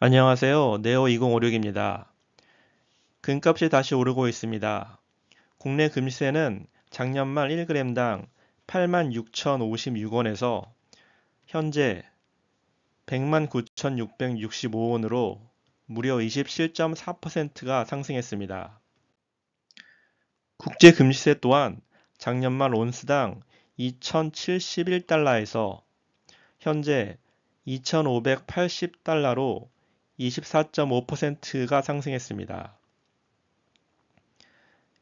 안녕하세요. 네오2056입니다. 금값이 다시 오르고 있습니다. 국내 금시세는 작년 말 1g당 86,056원에서 현재 109,665원으로 무려 27.4%가 상승했습니다. 국제 금시세 또한 작년 말 온스당 2,071달러에서 현재 2,580달러로 24.5%가 상승했습니다.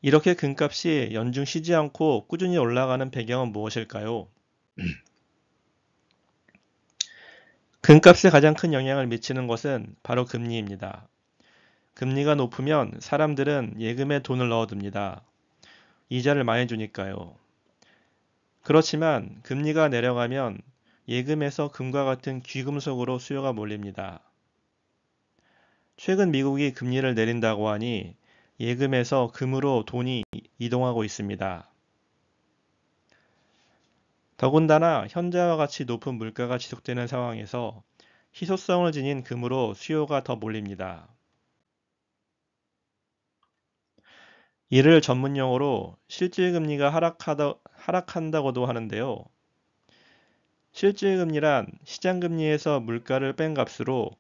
이렇게 금값이 연중 쉬지 않고 꾸준히 올라가는 배경은 무엇일까요? 금값에 가장 큰 영향을 미치는 것은 바로 금리입니다. 금리가 높으면 사람들은 예금에 돈을 넣어둡니다. 이자를 많이 주니까요. 그렇지만 금리가 내려가면 예금에서 금과 같은 귀금속으로 수요가 몰립니다. 최근 미국이 금리를 내린다고 하니 예금에서 금으로 돈이 이동하고 있습니다. 더군다나 현재와 같이 높은 물가가 지속되는 상황에서 희소성을 지닌 금으로 수요가 더 몰립니다. 이를 전문용어로 실질금리가 하락한다고도 하는데요. 실질금리란 시장금리에서 물가를 뺀 값으로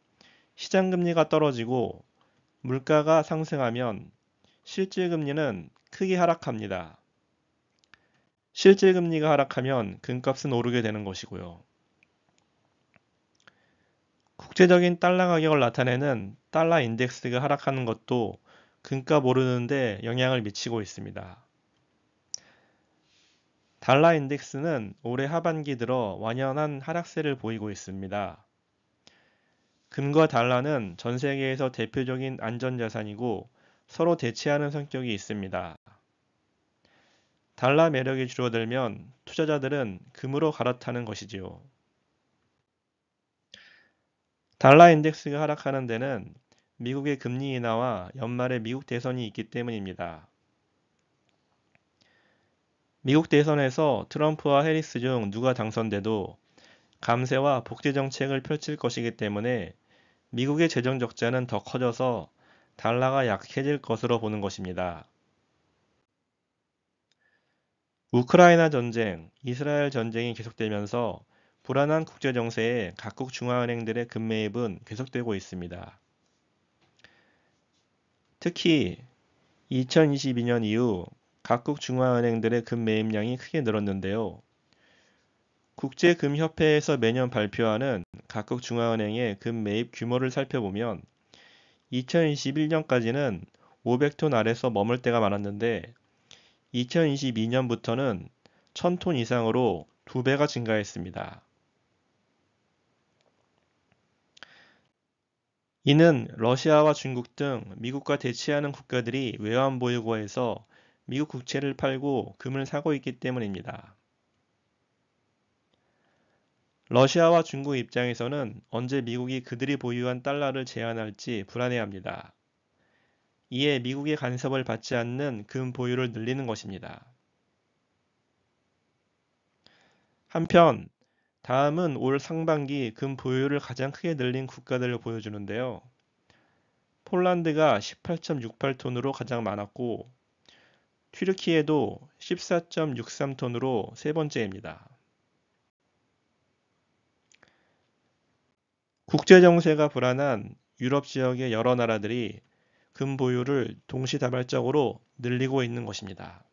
시장금리가 떨어지고 물가가 상승하면 실질금리는 크게 하락합니다. 실질금리가 하락하면 금값은 오르게 되는 것이고요. 국제적인 달러 가격을 나타내는 달러 인덱스가 하락하는 것도 금값 오르는데 영향을 미치고 있습니다. 달러 인덱스는 올해 하반기 들어 완연한 하락세를 보이고 있습니다. 금과 달러는 전 세계에서 대표적인 안전자산이고 서로 대체하는 성격이 있습니다. 달러 매력이 줄어들면 투자자들은 금으로 갈아타는 것이지요. 달러 인덱스가 하락하는 데는 미국의 금리 인하와 연말에 미국 대선이 있기 때문입니다. 미국 대선에서 트럼프와 해리스 중 누가 당선돼도 감세와 복지 정책을 펼칠 것이기 때문에 미국의 재정 적자는 더 커져서 달러가 약해질 것으로 보는 것입니다. 우크라이나 전쟁, 이스라엘 전쟁이 계속되면서 불안한 국제 정세에 각국 중앙은행들의 금매입은 계속되고 있습니다. 특히 2022년 이후 각국 중앙은행들의 금매입량이 크게 늘었는데요. 국제금협회에서 매년 발표하는 각국 중앙은행의 금매입 규모를 살펴보면 2021년까지는 500톤 아래서 머물 때가 많았는데 2022년부터는 1000톤 이상으로 2배가 증가했습니다. 이는 러시아와 중국 등 미국과 대치하는 국가들이 외환보유고에서 미국 국채를 팔고 금을 사고 있기 때문입니다. 러시아와 중국 입장에서는 언제 미국이 그들이 보유한 달러를 제한할지 불안해합니다. 이에 미국의 간섭을 받지 않는 금 보유를 늘리는 것입니다. 한편 다음은 올 상반기 금 보유를 가장 크게 늘린 국가들을 보여주는데요. 폴란드가 18.68톤으로 가장 많았고 튀르키예도 14.63톤으로 세 번째입니다. 국제 정세가 불안한 유럽 지역의 여러 나라들이 금 보유를 동시다발적으로 늘리고 있는 것입니다.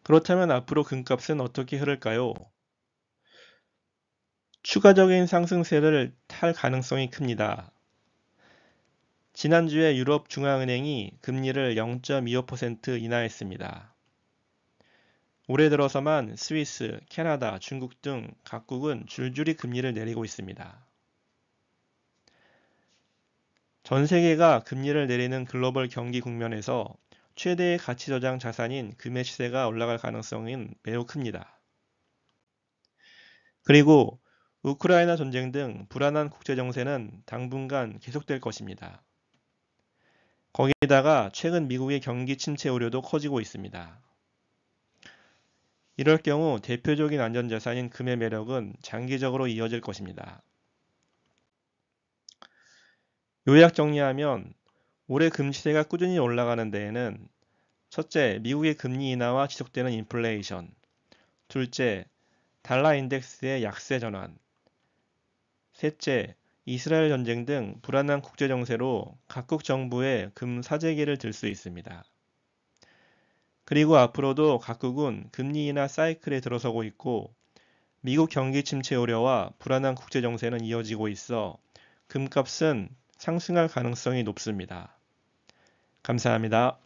그렇다면 앞으로 금값은 어떻게 흐를까요? 추가적인 상승세를 탈 가능성이 큽니다. 지난주에 유럽 중앙은행이 금리를 0.25% 인하했습니다. 올해 들어서만 스위스, 캐나다, 중국 등 각국은 줄줄이 금리를 내리고 있습니다. 전 세계가 금리를 내리는 글로벌 경기 국면에서 최대의 가치 저장 자산인 금의 시세가 올라갈 가능성은 매우 큽니다. 그리고 우크라이나 전쟁 등 불안한 국제 정세는 당분간 계속될 것입니다. 거기다가 최근 미국의 경기 침체 우려도 커지고 있습니다. 이럴 경우 대표적인 안전자산인 금의 매력은 장기적으로 이어질 것입니다. 요약 정리하면 올해 금 시세가 꾸준히 올라가는 데에는 첫째, 미국의 금리 인하와 지속되는 인플레이션, 둘째, 달러 인덱스의 약세 전환, 셋째, 이스라엘 전쟁 등 불안한 국제 정세로 각국 정부의 금 사재기를 들 수 있습니다. 그리고 앞으로도 각국은 금리 인하 사이클에 들어서고 있고 미국 경기 침체 우려와 불안한 국제 정세는 이어지고 있어 금값은 상승할 가능성이 높습니다. 감사합니다.